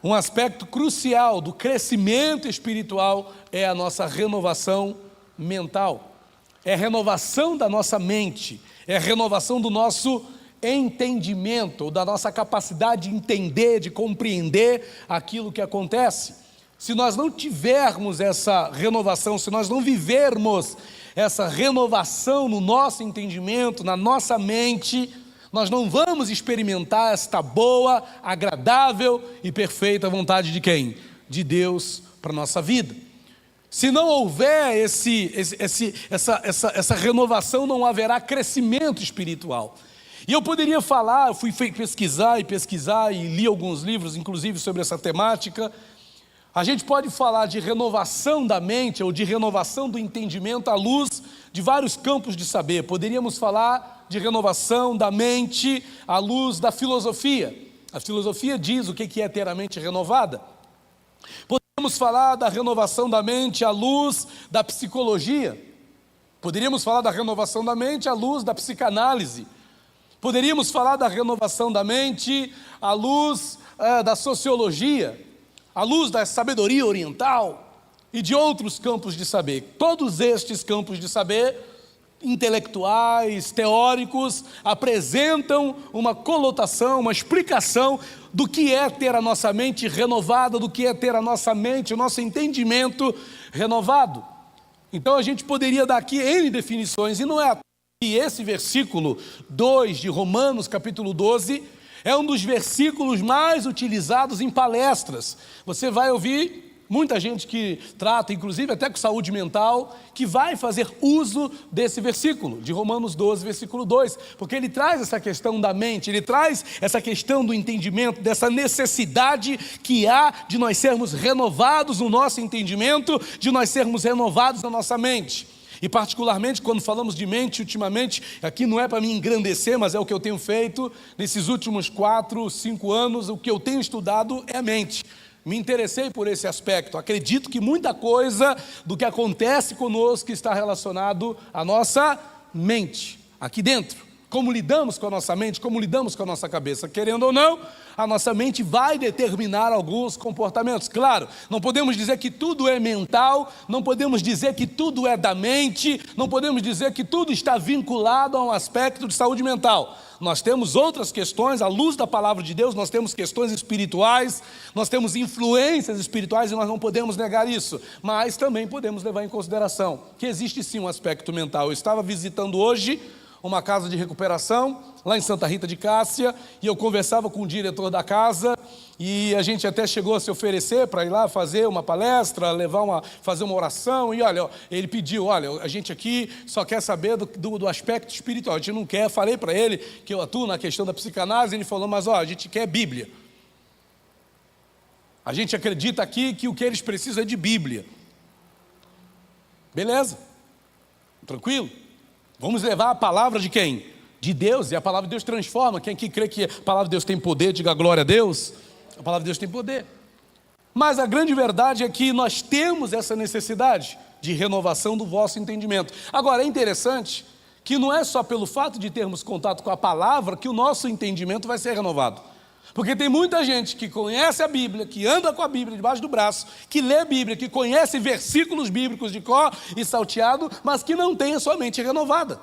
um aspecto crucial do crescimento espiritual é a nossa renovação mental. É a renovação da nossa mente, é a renovação do nosso entendimento, da nossa capacidade de entender, de compreender aquilo que acontece. Se nós não tivermos essa renovação, se nós não vivermos essa renovação no nosso entendimento, na nossa mente, nós não vamos experimentar esta boa, agradável e perfeita vontade de quem? De Deus para a nossa vida. Se não houver essa renovação, não haverá crescimento espiritual. E eu poderia falar, eu fui pesquisar e li alguns livros, inclusive sobre essa temática. A gente pode falar de renovação da mente ou de renovação do entendimento à luz de vários campos de saber. Poderíamos falar de renovação da mente à luz da filosofia. A filosofia diz o que é ter a mente renovada. Poderíamos falar da renovação da mente à luz da psicologia. Poderíamos falar da renovação da mente à luz da psicanálise. Poderíamos falar da renovação da mente à luz da sociologia, à luz da sabedoria oriental e de outros campos de saber. Todos estes campos de saber, intelectuais, teóricos, apresentam uma conotação, uma explicação do que é ter a nossa mente renovada, do que é ter a nossa mente, o nosso entendimento renovado. Então a gente poderia dar aqui N definições, e não é e esse versículo 2 de Romanos, capítulo 12, é um dos versículos mais utilizados em palestras. Você vai ouvir muita gente que trata, inclusive até com saúde mental, que vai fazer uso desse versículo, de Romanos 12, versículo 2, porque ele traz essa questão da mente, ele traz essa questão do entendimento, dessa necessidade que há de nós sermos renovados no nosso entendimento, de nós sermos renovados na nossa mente. E particularmente quando falamos de mente, ultimamente, aqui não é para me engrandecer, mas é o que eu tenho feito nesses últimos 4, 5 anos, o que eu tenho estudado é a mente. Me interessei por esse aspecto, acredito que muita coisa do que acontece conosco está relacionado à nossa mente, aqui dentro. Como lidamos com a nossa mente, como lidamos com a nossa cabeça, querendo ou não, a nossa mente vai determinar alguns comportamentos. Claro, não podemos dizer que tudo é mental, não podemos dizer que tudo é da mente, não podemos dizer que tudo está vinculado a um aspecto de saúde mental. Nós temos outras questões, à luz da palavra de Deus, nós temos questões espirituais, nós temos influências espirituais e nós não podemos negar isso, mas também podemos levar em consideração que existe sim um aspecto mental. Eu estava visitando hoje uma casa de recuperação, lá em Santa Rita de Cássia, e eu conversava com o diretor da casa, e a gente até chegou a se oferecer para ir lá fazer uma palestra, fazer uma oração, e olha, ele pediu, olha, a gente aqui só quer saber do aspecto espiritual, a gente não quer, falei para ele que eu atuo na questão da psicanálise, ele falou, mas a gente quer Bíblia. A gente acredita aqui que o que eles precisam é de Bíblia. Beleza, tranquilo? Vamos levar a palavra de quem? De Deus, e a palavra de Deus transforma. Quem aqui crê que a palavra de Deus tem poder, diga glória a Deus. A palavra de Deus tem poder. Mas a grande verdade é que nós temos essa necessidade de renovação do vosso entendimento. Agora, é interessante que não é só pelo fato de termos contato com a palavra que o nosso entendimento vai ser renovado. Porque tem muita gente que conhece a Bíblia, que anda com a Bíblia debaixo do braço, que lê a Bíblia, que conhece versículos bíblicos de cor e salteado, mas que não tem a sua mente renovada.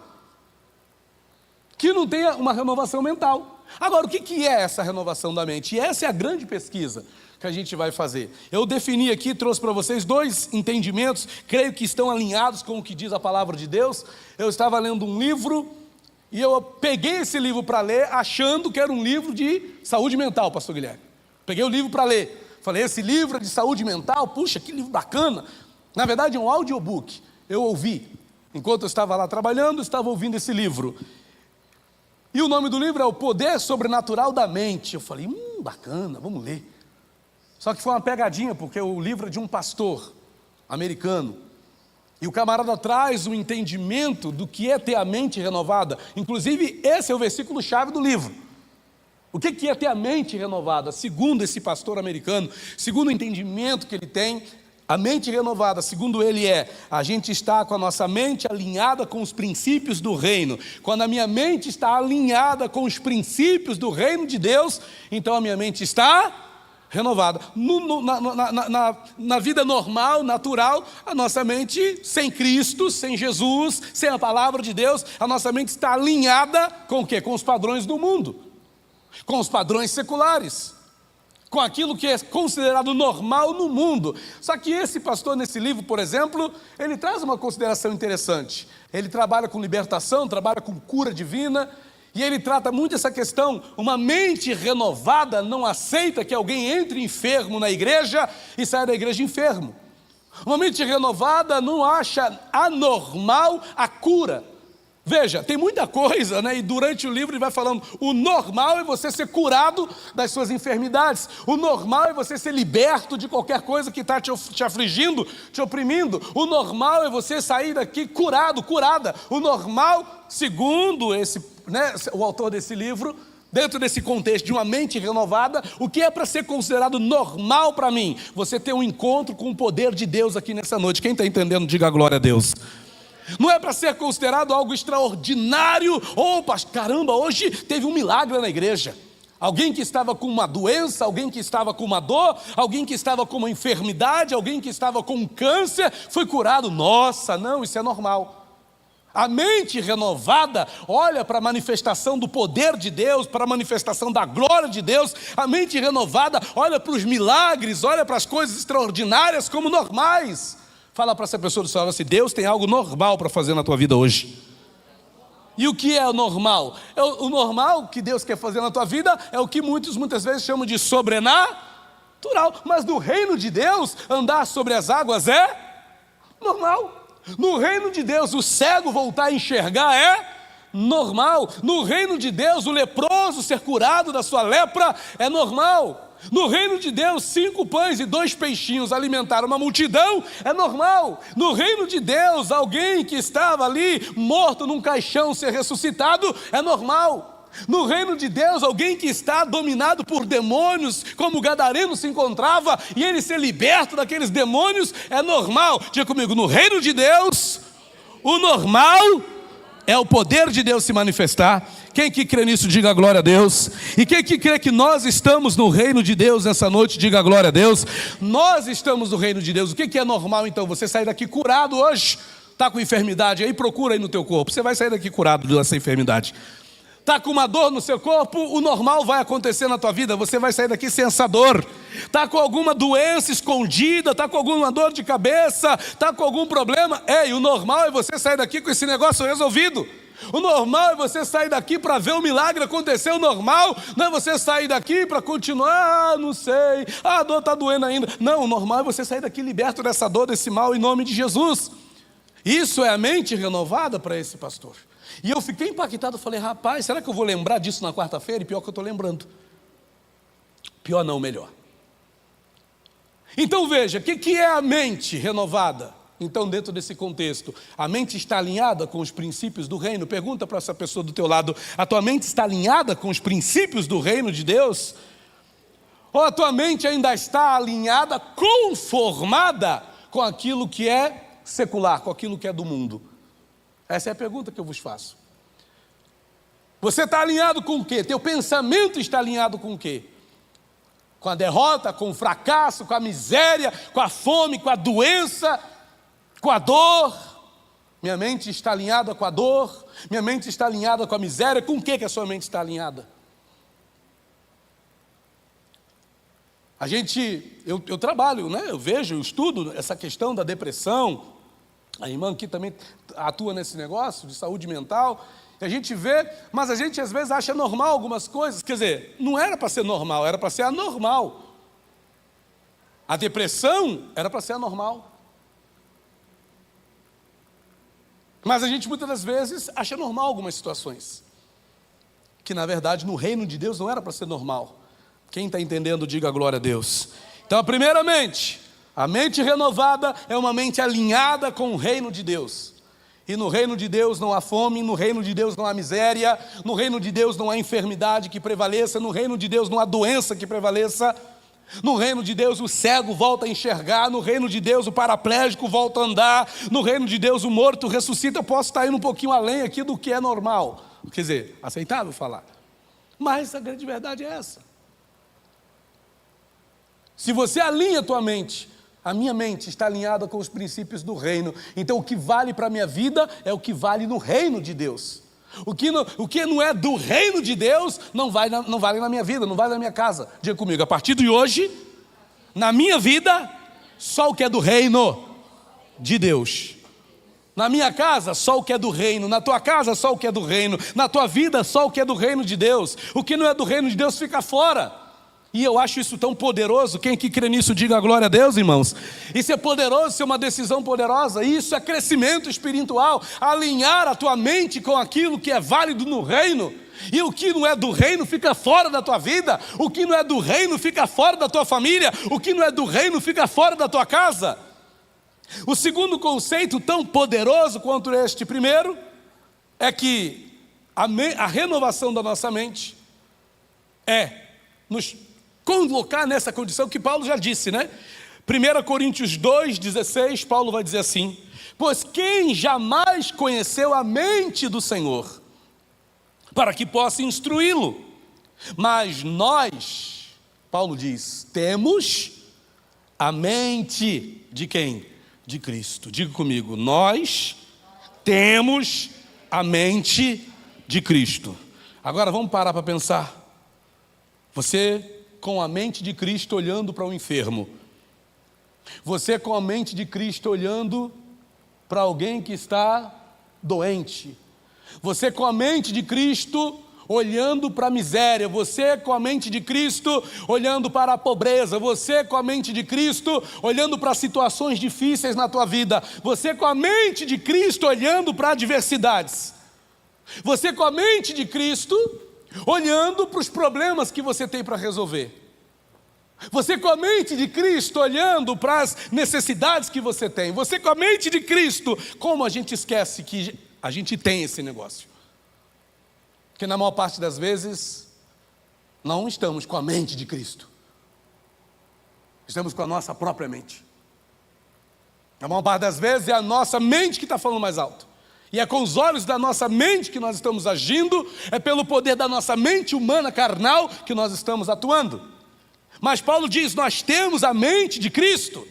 Que não tem uma renovação mental. Agora, o que é essa renovação da mente? E essa é a grande pesquisa que a gente vai fazer. Eu defini aqui, trouxe para vocês 2 entendimentos, creio que estão alinhados com o que diz a palavra de Deus. Eu estava lendo um livro, e eu peguei esse livro para ler, achando que era um livro de saúde mental, pastor Guilherme. Peguei o livro para ler. Falei, esse livro é de saúde mental? Puxa, que livro bacana. Na verdade é um audiobook. Eu ouvi. Enquanto eu estava lá trabalhando, eu estava ouvindo esse livro. E o nome do livro é O Poder Sobrenatural da Mente. Eu falei, bacana, vamos ler. Só que foi uma pegadinha, porque o livro é de um pastor americano. E o camarada traz um entendimento do que é ter a mente renovada. Inclusive, esse é o versículo-chave do livro. O que é ter a mente renovada? Segundo esse pastor americano, segundo o entendimento que ele tem, a mente renovada, segundo ele a gente está com a nossa mente alinhada com os princípios do reino. Quando a minha mente está alinhada com os princípios do reino de Deus, então a minha mente está renovada. Na vida normal, natural, a nossa mente sem Cristo, sem Jesus, sem a palavra de Deus, a nossa mente está alinhada com o quê? Com os padrões do mundo, com os padrões seculares, com aquilo que é considerado normal no mundo. Só que esse pastor, nesse livro, por exemplo, ele traz uma consideração interessante. Ele trabalha com libertação, trabalha com cura divina, e ele trata muito essa questão. Uma mente renovada não aceita que alguém entre enfermo na igreja e saia da igreja enfermo. Uma mente renovada não acha anormal a cura. Veja, tem muita coisa, né? E durante o livro ele vai falando, o normal é você ser curado das suas enfermidades. O normal é você ser liberto de qualquer coisa que está te afligindo, te oprimindo. O normal é você sair daqui curado, curada. O normal, segundo o autor desse livro, dentro desse contexto de uma mente renovada, o que é para ser considerado normal para mim? Você ter um encontro com o poder de Deus aqui nessa noite. Quem está entendendo, diga glória a Deus. Não é para ser considerado algo extraordinário. Opa, caramba, hoje teve um milagre na igreja. Alguém que estava com uma doença, alguém que estava com uma dor, alguém que estava com uma enfermidade, alguém que estava com um câncer, foi curado. Nossa, não, isso é normal. A mente renovada olha para a manifestação do poder de Deus, para a manifestação da glória de Deus. A mente renovada olha para os milagres, olha para as coisas extraordinárias como normais. Fala para essa pessoa do seu lado assim, Deus tem algo normal para fazer na tua vida hoje. E o que é o normal? O normal que Deus quer fazer na tua vida é o que muitas vezes chamam de sobrenatural. Mas no reino de Deus, andar sobre as águas é normal. No reino de Deus, o cego voltar a enxergar é normal. No reino de Deus, o leproso ser curado da sua lepra é normal. No reino de Deus, 5 pães e 2 peixinhos alimentaram uma multidão, é normal. No reino de Deus, alguém que estava ali morto num caixão ser ressuscitado, é normal. No reino de Deus, alguém que está dominado por demônios, como o gadareno se encontrava, e ele ser liberto daqueles demônios, é normal. Diga comigo, no reino de Deus, o normal é o poder de Deus se manifestar. Quem que crê nisso, diga glória a Deus. E quem que crê que nós estamos no reino de Deus nessa noite, diga glória a Deus. Nós estamos no reino de Deus. O que é normal então? Você sair daqui curado hoje. Está com enfermidade aí, procura aí no teu corpo. Você vai sair daqui curado dessa enfermidade. Está com uma dor no seu corpo, o normal vai acontecer na tua vida. Você vai sair daqui sem essa dor. Está com alguma doença escondida, está com alguma dor de cabeça, está com algum problema. Ei, o normal é você sair daqui com esse negócio resolvido. O normal é você sair daqui para ver o milagre acontecer. O normal não é você sair daqui para continuar, não sei, a dor está doendo ainda. Não, o normal é você sair daqui liberto dessa dor, desse mal, em nome de Jesus. Isso é a mente renovada para esse pastor. E eu fiquei impactado, falei, rapaz, será que eu vou lembrar disso na quarta-feira? E pior que eu estou lembrando. Pior não, melhor. Então veja, o que é a mente renovada? Então, dentro desse contexto, a mente está alinhada com os princípios do reino? Pergunta para essa pessoa do teu lado, a tua mente está alinhada com os princípios do reino de Deus? Ou a tua mente ainda está alinhada, conformada com aquilo que é secular, com aquilo que é do mundo? Essa é a pergunta que eu vos faço. Você está alinhado com o quê? Teu pensamento está alinhado com o quê? Com a derrota, com o fracasso, com a miséria, com a fome, com a doença, com a dor? Minha mente está alinhada com a dor? Minha mente está alinhada com a miséria? Com o que a sua mente está alinhada? Eu trabalho, né? Eu vejo, eu estudo essa questão da depressão. A irmã aqui também atua nesse negócio de saúde mental. A gente vê, mas a gente às vezes acha normal algumas coisas. Quer dizer, não era para ser normal, era para ser anormal. A depressão era para ser anormal. Mas a gente muitas das vezes acha normal algumas situações, que na verdade no reino de Deus não era para ser normal. Quem está entendendo, diga glória a Deus. Então, primeiramente, a mente renovada é uma mente alinhada com o reino de Deus. E no reino de Deus não há fome, no reino de Deus não há miséria, no reino de Deus não há enfermidade que prevaleça, no reino de Deus não há doença que prevaleça. No reino de Deus o cego volta a enxergar, no reino de Deus o paraplégico volta a andar, no reino de Deus o morto ressuscita. Eu posso estar indo um pouquinho além aqui do que é normal, quer dizer, aceitável falar. Mas a grande verdade é essa. Se você alinha a tua mente, a minha mente está alinhada com os princípios do reino. Então o que vale para a minha vida é o que vale no reino de Deus. O que não é do reino de Deus não vale na minha vida, não vale na minha casa. Diga comigo, a partir de hoje, na minha vida, só o que é do reino de Deus. Na minha casa, só o que é do reino. Na tua casa, só o que é do reino. Na tua vida, só o que é do reino de Deus. O que não é do reino de Deus fica fora. E eu acho isso tão poderoso. Quem aqui crê nisso, diga glória a Deus, irmãos. Isso é poderoso, isso é uma decisão poderosa. Isso é crescimento espiritual. Alinhar a tua mente com aquilo que é válido no reino. E o que não é do reino fica fora da tua vida. O que não é do reino fica fora da tua família. O que não é do reino fica fora da tua casa. O segundo conceito, tão poderoso quanto este primeiro, é que a renovação da nossa mente é nos colocar nessa condição que Paulo já disse, né? 1 Coríntios 2,16, Paulo vai dizer assim: pois quem jamais conheceu a mente do Senhor, para que possa instruí-lo? Mas nós, Paulo diz, temos a mente de quem? De Cristo. Diga comigo, nós temos a mente de Cristo. Agora vamos parar para pensar. Você com a mente de Cristo olhando para o enfermo. Você com a mente de Cristo olhando para alguém que está doente. Você com a mente de Cristo olhando para a miséria. Você com a mente de Cristo olhando para a pobreza. Você com a mente de Cristo olhando para situações difíceis na tua vida. Você com a mente de Cristo olhando para adversidades. Você com a mente de Cristo olhando para os problemas que você tem para resolver. Você com a mente de Cristo olhando para as necessidades que você tem. Você com a mente de Cristo. Como a gente esquece que a gente tem esse negócio? Porque na maior parte das vezes não estamos com a mente de Cristo. Estamos com a nossa própria mente. Na maior parte das vezes é a nossa mente que está falando mais alto. E é com os olhos da nossa mente que nós estamos agindo, é pelo poder da nossa mente humana, carnal, que nós estamos atuando. Mas Paulo diz, nós temos a mente de Cristo.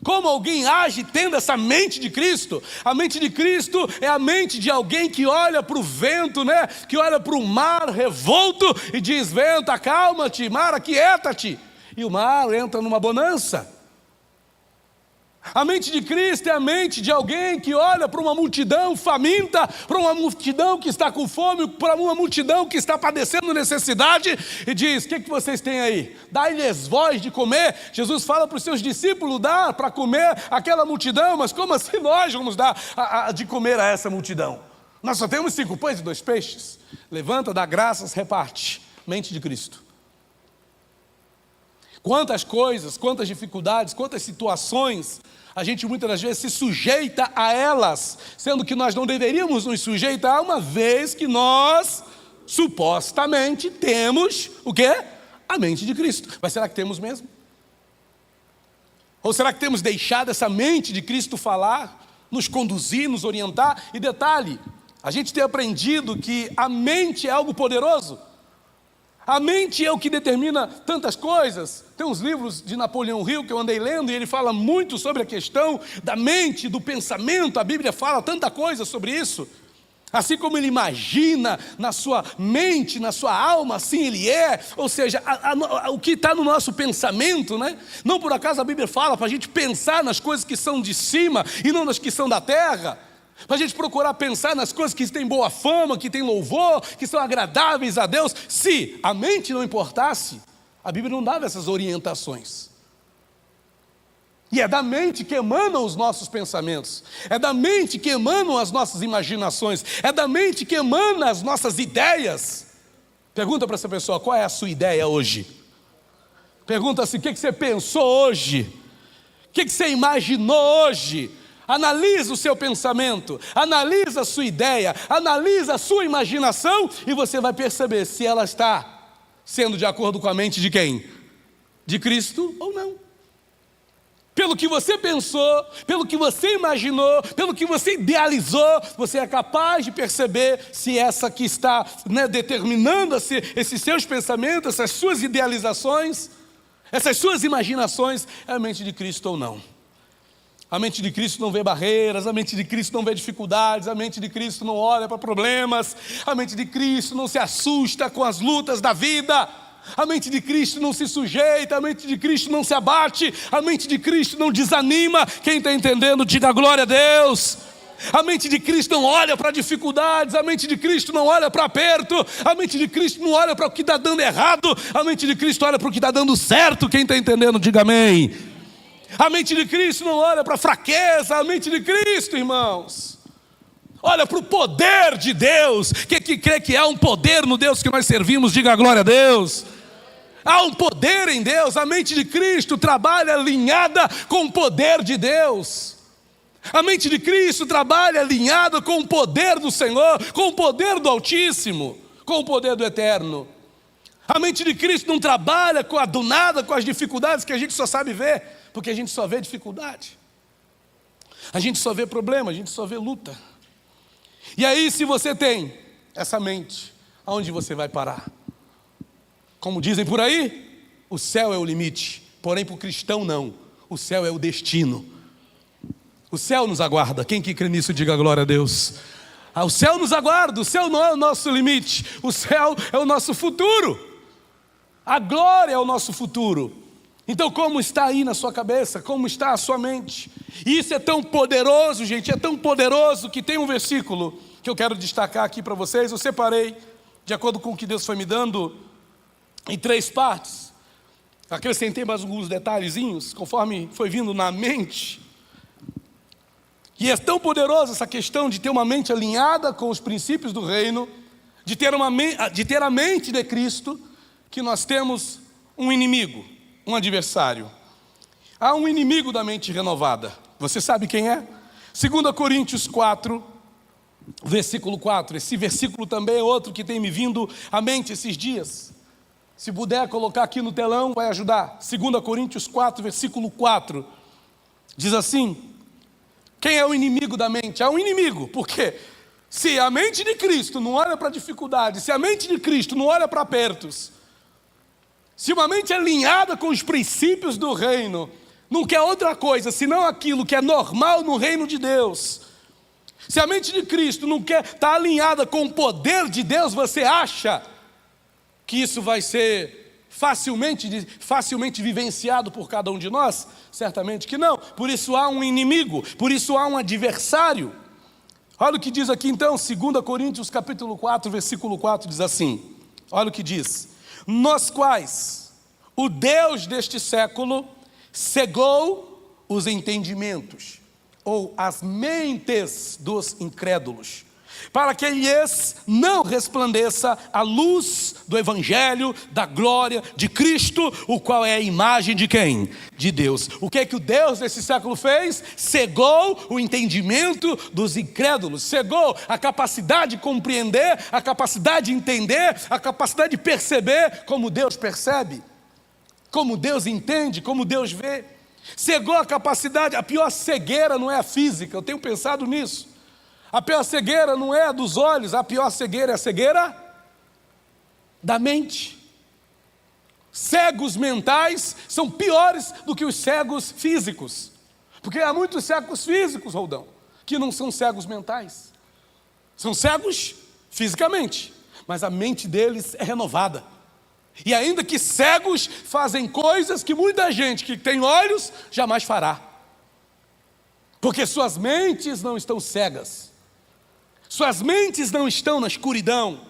Como alguém age tendo essa mente de Cristo? A mente de Cristo é a mente de alguém que olha para o vento, né? Que olha para o mar revolto e diz, vento, acalma-te, mar, aquieta-te. E o mar entra numa bonança. A mente de Cristo é a mente de alguém que olha para uma multidão faminta, para uma multidão que está com fome, para uma multidão que está padecendo necessidade e diz, o que vocês têm aí? Dai-lhes voz de comer. Jesus fala para os seus discípulos, dá para comer aquela multidão, mas como assim nós vamos dar de comer a essa multidão? Nós só temos 5 pães e 2 peixes. Levanta, dá graças, reparte. Mente de Cristo. Quantas coisas, quantas dificuldades, quantas situações a gente muitas das vezes se sujeita a elas, sendo que nós não deveríamos nos sujeitar, uma vez que nós supostamente temos o quê? A mente de Cristo. Mas será que temos mesmo? Ou será que temos deixado essa mente de Cristo falar, nos conduzir, nos orientar? E detalhe, a gente tem aprendido que a mente é algo poderoso. A mente é o que determina tantas coisas. Tem uns livros de Napoleão Hill que eu andei lendo e ele fala muito sobre a questão da mente, do pensamento. A Bíblia fala tanta coisa sobre isso. Assim como ele imagina na sua mente, na sua alma, assim ele é. Ou seja, o que está no nosso pensamento, né? Não por acaso a Bíblia fala para a gente pensar nas coisas que são de cima e não nas que são da terra. Para a gente procurar pensar nas coisas que têm boa fama, que têm louvor, que são agradáveis a Deus. Se a mente não importasse, a Bíblia não dava essas orientações. E é da mente que emanam os nossos pensamentos. É da mente que emanam as nossas imaginações. É da mente que emanam as nossas ideias. Pergunta para essa pessoa, qual é a sua ideia hoje? Pergunta assim, o que você pensou hoje? O que você imaginou hoje? Analisa o seu pensamento, analisa a sua ideia, analisa a sua imaginação e você vai perceber se ela está sendo de acordo com a mente de quem? De Cristo ou não. Pelo que você pensou, pelo que você imaginou, pelo que você idealizou, você é capaz de perceber se essa que está determinando esses seus pensamentos, essas suas idealizações, Essas suas imaginações é a mente de Cristo ou não? A mente de Cristo não vê barreiras, a mente de Cristo não vê dificuldades, a mente de Cristo não olha para problemas, a mente de Cristo não se assusta com as lutas da vida, a mente de Cristo não se sujeita, a mente de Cristo não se abate, a mente de Cristo não desanima. Quem está entendendo, diga glória a Deus. A mente de Cristo não olha para dificuldades, a mente de Cristo não olha para aperto, a mente de Cristo não olha para o que está dando errado, a mente de Cristo olha para o que está dando certo. Quem está entendendo, diga amém. A mente de Cristo não olha para a fraqueza, a mente de Cristo, irmãos, olha para o poder de Deus. Quem que crê que há um poder no Deus que nós servimos, diga glória a Deus. Há um poder em Deus, a mente de Cristo trabalha alinhada com o poder de Deus. A mente de Cristo trabalha alinhada com o poder do Senhor, com o poder do Altíssimo, com o poder do Eterno. A mente de Cristo não trabalha do nada com as dificuldades que a gente só sabe ver, porque a gente só vê dificuldade, a gente só vê problema, a gente só vê luta. E aí, se você tem essa mente, aonde você vai parar? Como dizem por aí, o céu é o limite, porém para o cristão não, o céu é o destino. O céu nos aguarda. Quem que crê nisso, diga glória a Deus. O céu nos aguarda, o céu não é o nosso limite, o céu é o nosso futuro, a glória é o nosso futuro. Então como está aí na sua cabeça, como está a sua mente? E isso é tão poderoso, gente, é tão poderoso que tem um versículo que eu quero destacar aqui para vocês. Eu separei, de acordo com o que Deus foi me dando, em 3 partes. Acrescentei mais alguns detalhezinhos, conforme foi vindo na mente. E é tão poderosa essa questão de ter uma mente alinhada com os princípios do reino, de ter a mente de Cristo, que nós temos um inimigo, um adversário. Há um inimigo da mente renovada. Você sabe quem é? 2 Coríntios 4, versículo 4. Esse versículo também é outro que tem me vindo à mente esses dias. Se puder colocar aqui no telão, vai ajudar. 2 Coríntios 4, versículo 4. Diz assim: quem é o inimigo da mente? É um inimigo, porque se a mente de Cristo não olha para dificuldades, se a mente de Cristo não olha para apertos, se uma mente alinhada com os princípios do reino, não quer outra coisa, senão aquilo que é normal no reino de Deus, se a mente de Cristo não quer estar alinhada com o poder de Deus, você acha que isso vai ser facilmente vivenciado por cada um de nós? Certamente que não. Por isso há um inimigo, por isso há um adversário. Olha o que diz aqui então, 2 Coríntios capítulo 4, versículo 4, diz assim, olha o que diz: nos quais o Deus deste século cegou os entendimentos, ou as mentes dos incrédulos, para que lhes não resplandeça a luz do Evangelho da glória de Cristo, o qual é a imagem de quem? De Deus. O que é que o Deus desse século fez? Cegou o entendimento dos incrédulos, cegou a capacidade de compreender, a capacidade de entender, a capacidade de perceber como Deus percebe, como Deus entende, como Deus vê. Cegou a capacidade. A pior cegueira não é a física, eu tenho pensado nisso. A pior cegueira não é a dos olhos, a pior cegueira é a cegueira da mente. Cegos mentais são piores do que os cegos físicos, porque há muitos cegos físicos, Roldão, que não são cegos mentais. São cegos fisicamente, mas a mente deles é renovada. E ainda que cegos fazem coisas que muita gente que tem olhos jamais fará, porque suas mentes não estão cegas. Suas mentes não estão na escuridão,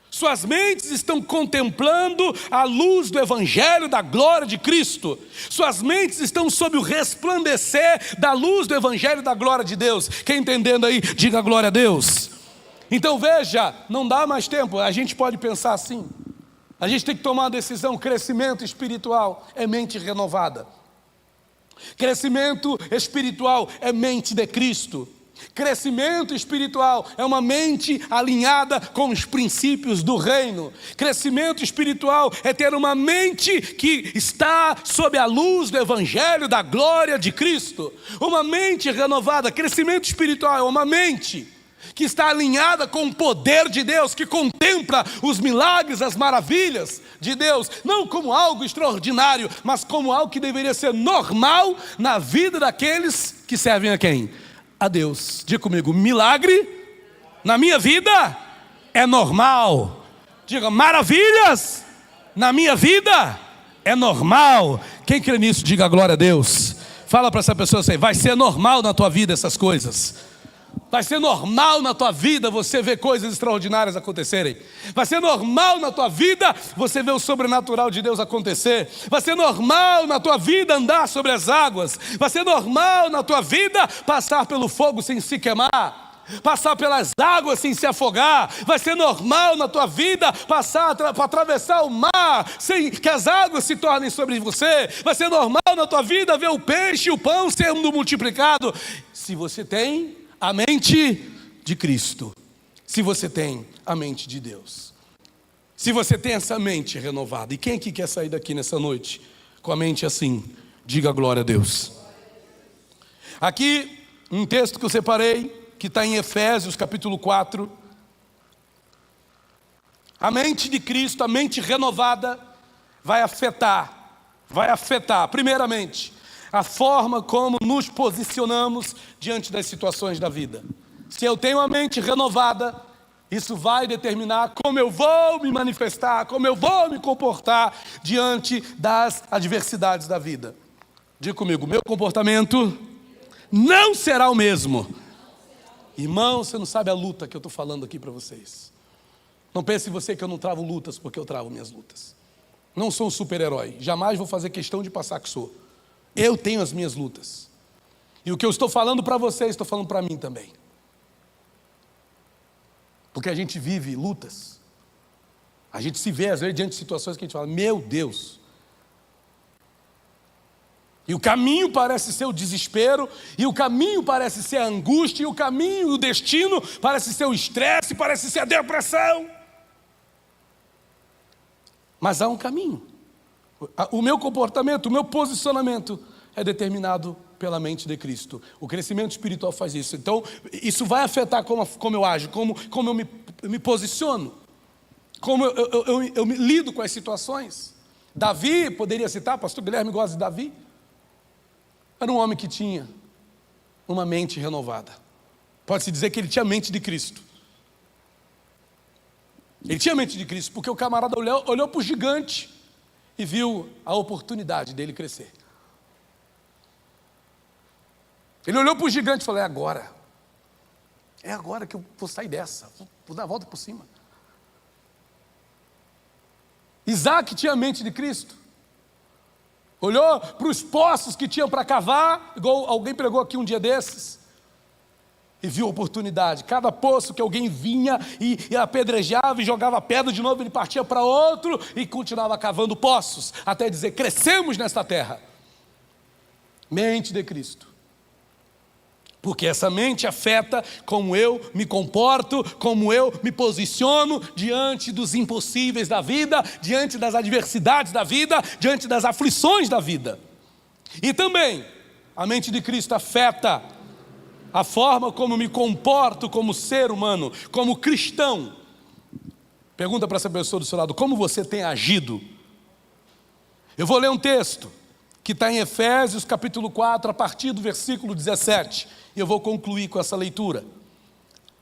suas mentes estão contemplando a luz do Evangelho da glória de Cristo, suas mentes estão sob o resplandecer da luz do Evangelho da glória de Deus. Quem entendendo aí, diga glória a Deus. Então veja, não dá mais tempo, a gente pode pensar assim, a gente tem que tomar uma decisão. Crescimento espiritual é mente renovada, crescimento espiritual é mente de Cristo. Crescimento espiritual é uma mente alinhada com os princípios do reino. Crescimento espiritual é ter uma mente que está sob a luz do Evangelho da glória de Cristo. Uma mente renovada. Crescimento espiritual é uma mente que está alinhada com o poder de Deus, que contempla os milagres, as maravilhas de Deus, não como algo extraordinário, mas como algo que deveria ser normal na vida daqueles que servem a quem? A Deus. Diga comigo, milagre na minha vida é normal. Diga, maravilhas na minha vida é normal. Quem crê nisso, diga glória a Deus. Fala para essa pessoa assim, vai ser normal na tua vida essas coisas. Vai ser normal na tua vida você ver coisas extraordinárias acontecerem. Vai ser normal na tua vida você ver o sobrenatural de Deus acontecer. Vai ser normal na tua vida andar sobre as águas. Vai ser normal na tua vida passar pelo fogo sem se queimar, passar pelas águas sem se afogar. Vai ser normal na tua vida passar para atravessar o mar sem que as águas se tornem sobre você. Vai ser normal na tua vida ver o peixe e o pão sendo multiplicado, se você tem a mente de Cristo, se você tem a mente de Deus, se você tem essa mente renovada. E quem aqui quer sair daqui nessa noite com a mente assim? Diga glória a Deus. Aqui um texto que eu separei, que está em Efésios capítulo 4. A mente de Cristo, a mente renovada, vai afetar, primeiramente, a forma como nos posicionamos diante das situações da vida. Se eu tenho a mente renovada, isso vai determinar como eu vou me manifestar, como eu vou me comportar diante das adversidades da vida. Diga comigo, meu comportamento não será o mesmo. Irmão, você não sabe a luta que eu estou falando aqui para vocês. Não pense você que eu não travo lutas, porque eu travo minhas lutas. Não sou um super-herói, jamais vou fazer questão de passar que sou. Eu tenho as minhas lutas. E o que eu estou falando para vocês, estou falando para mim também. Porque a gente vive lutas. A gente se vê às vezes diante de situações que a gente fala, meu Deus. E o caminho parece ser o desespero, e o caminho parece ser a angústia, e o caminho, o destino parece ser o estresse, parece ser a depressão. Mas há um caminho. O meu comportamento, o meu posicionamento é determinado pela mente de Cristo. O crescimento espiritual faz isso. Então, isso vai afetar como eu ajo, como eu me posiciono, como eu me lido com as situações. Davi, poderia citar, pastor Guilherme gosta de Davi. Era um homem que tinha uma mente renovada. Pode-se dizer que ele tinha a mente de Cristo. Ele tinha a mente de Cristo, porque o camarada olhou para o gigante e viu a oportunidade dele crescer. Ele olhou para o gigante e falou, é agora que eu vou sair dessa, vou dar a volta por cima. Isaac tinha a mente de Cristo. Olhou para os poços que tinham para cavar, igual alguém pregou aqui um dia desses, e viu a oportunidade. Cada poço que alguém vinha e apedrejava e jogava pedra de novo, ele partia para outro e continuava cavando poços, até dizer, crescemos nesta terra. Mente de Cristo. Porque essa mente afeta como eu me comporto, como eu me posiciono diante dos impossíveis da vida, diante das adversidades da vida, diante das aflições da vida. E também, a mente de Cristo afeta a forma como me comporto como ser humano, como cristão. Pergunta para essa pessoa do seu lado, como você tem agido? Eu vou ler um texto que está em Efésios capítulo 4, a partir do versículo 17, e eu vou concluir com essa leitura.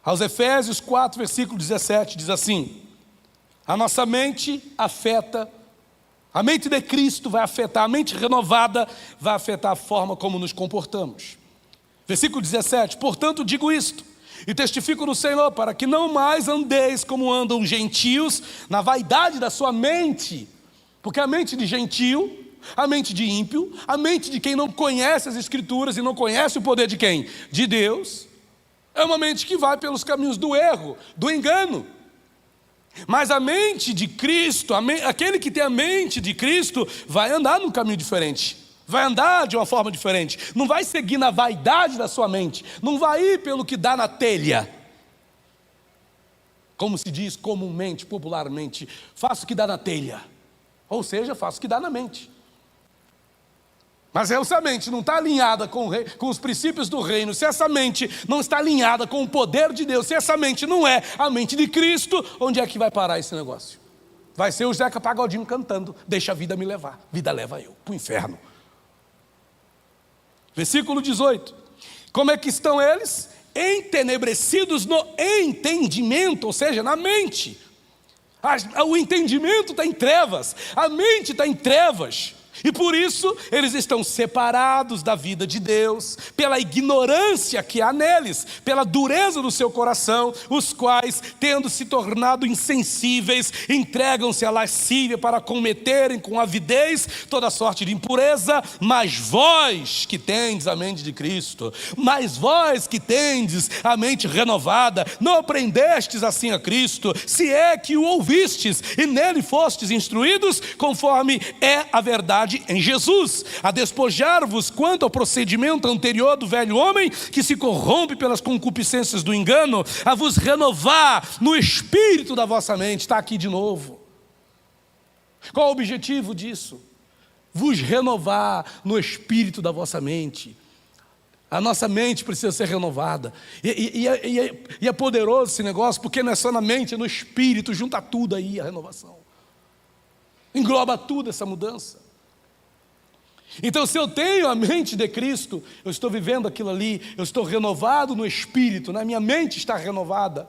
Aos Efésios 4, versículo 17, diz assim, a nossa mente afeta, a mente de Cristo vai afetar, a mente renovada vai afetar a forma como nos comportamos. Versículo 17, portanto digo isto, e testifico no Senhor, para que não mais andeis como andam gentios, na vaidade da sua mente, porque a mente de gentio, a mente de ímpio, a mente de quem não conhece as Escrituras e não conhece o poder de quem? De Deus, é uma mente que vai pelos caminhos do erro, do engano. Mas a mente de Cristo, aquele que tem a mente de Cristo, vai andar num caminho diferente. Vai andar de uma forma diferente, não vai seguir na vaidade da sua mente, não vai ir pelo que dá na telha, como se diz comumente, popularmente, faça o que dá na telha, ou seja, faça o que dá na mente. Mas essa mente não está alinhada com os princípios do reino, se essa mente não está alinhada com o poder de Deus, se essa mente não é a mente de Cristo, onde é que vai parar esse negócio? Vai ser o Zeca Pagodinho cantando, deixa a vida me levar, vida leva eu para o inferno. Versículo 18, como é que estão eles? Entenebrecidos no entendimento, ou seja, na mente. O entendimento está em trevas, a mente está em trevas. E por isso eles estão separados da vida de Deus, pela ignorância que há neles, pela dureza do seu coração, os quais, tendo se tornado insensíveis, entregam-se à lascívia para cometerem com avidez toda sorte de impureza. Mas vós que tendes a mente de Cristo, mas vós que tendes a mente renovada, não aprendestes assim a Cristo, se é que o ouvistes e nele fostes instruídos, conforme é a verdade em Jesus, a despojar-vos quanto ao procedimento anterior do velho homem, que se corrompe pelas concupiscências do engano, a vos renovar no espírito da vossa mente. Está aqui de novo. Qual o objetivo disso? Vos renovar no espírito da vossa mente. A nossa mente precisa ser renovada. E é poderoso esse negócio, porque não é só na mente, é no espírito, junta tudo aí a renovação. Engloba tudo essa mudança. Então, se eu tenho a mente de Cristo, eu estou vivendo aquilo ali, eu estou renovado no espírito, né? Minha mente está renovada.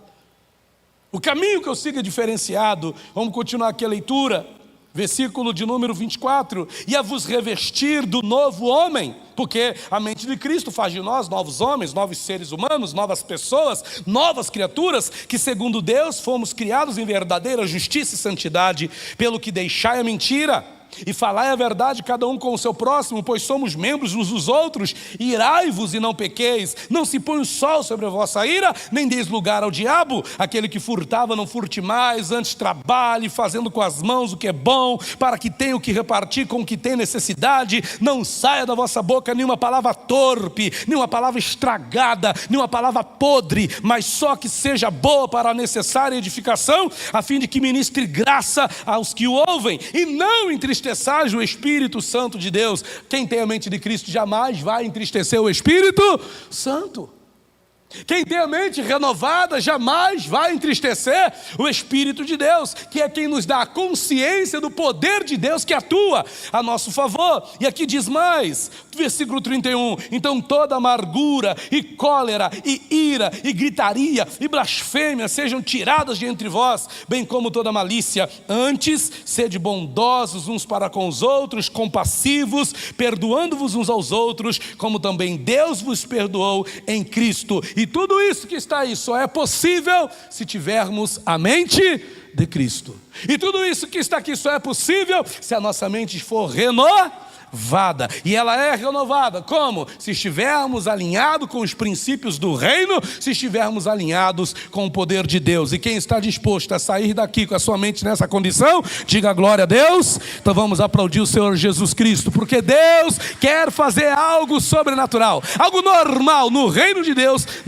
O caminho que eu sigo é diferenciado. Vamos continuar aqui a leitura, versículo de número 24. E a vos revestir do novo homem, porque a mente de Cristo faz de nós novos homens, novos seres humanos, novas pessoas, novas criaturas, que segundo Deus fomos criados em verdadeira justiça e santidade, pelo que deixai a mentira e falai a verdade cada um com o seu próximo, pois somos membros uns dos outros. Irai-vos e não pequeis, não se põe o sol sobre a vossa ira, nem deis lugar ao diabo. Aquele que furtava não furte mais, antes trabalhe, fazendo com as mãos o que é bom, para que tenha o que repartir com o que tem necessidade. Não saia da vossa boca nenhuma palavra torpe, nenhuma palavra estragada, nenhuma palavra podre, mas só que seja boa para a necessária edificação, a fim de que ministre graça aos que o ouvem. E não entristeçais o Espírito Santo de Deus. Quem tem a mente de Cristo jamais vai entristecer o Espírito Santo. Quem tem a mente renovada jamais vai entristecer o Espírito de Deus, que é quem nos dá a consciência do poder de Deus que atua a nosso favor. E aqui diz mais, versículo 31, então toda amargura e cólera e ira e gritaria e blasfêmia sejam tiradas de entre vós, bem como toda malícia. Antes, sede bondosos uns para com os outros, compassivos, perdoando-vos uns aos outros, como também Deus vos perdoou em Cristo. E tudo isso que está aí só é possível se tivermos a mente de Cristo. E tudo isso que está aqui só é possível se a nossa mente for renovada. E ela é renovada como? Se estivermos alinhados com os princípios do reino, se estivermos alinhados com o poder de Deus. E quem está disposto a sair daqui com a sua mente nessa condição, diga glória a Deus. Então vamos aplaudir o Senhor Jesus Cristo, porque Deus quer fazer algo sobrenatural, algo normal no reino de Deus.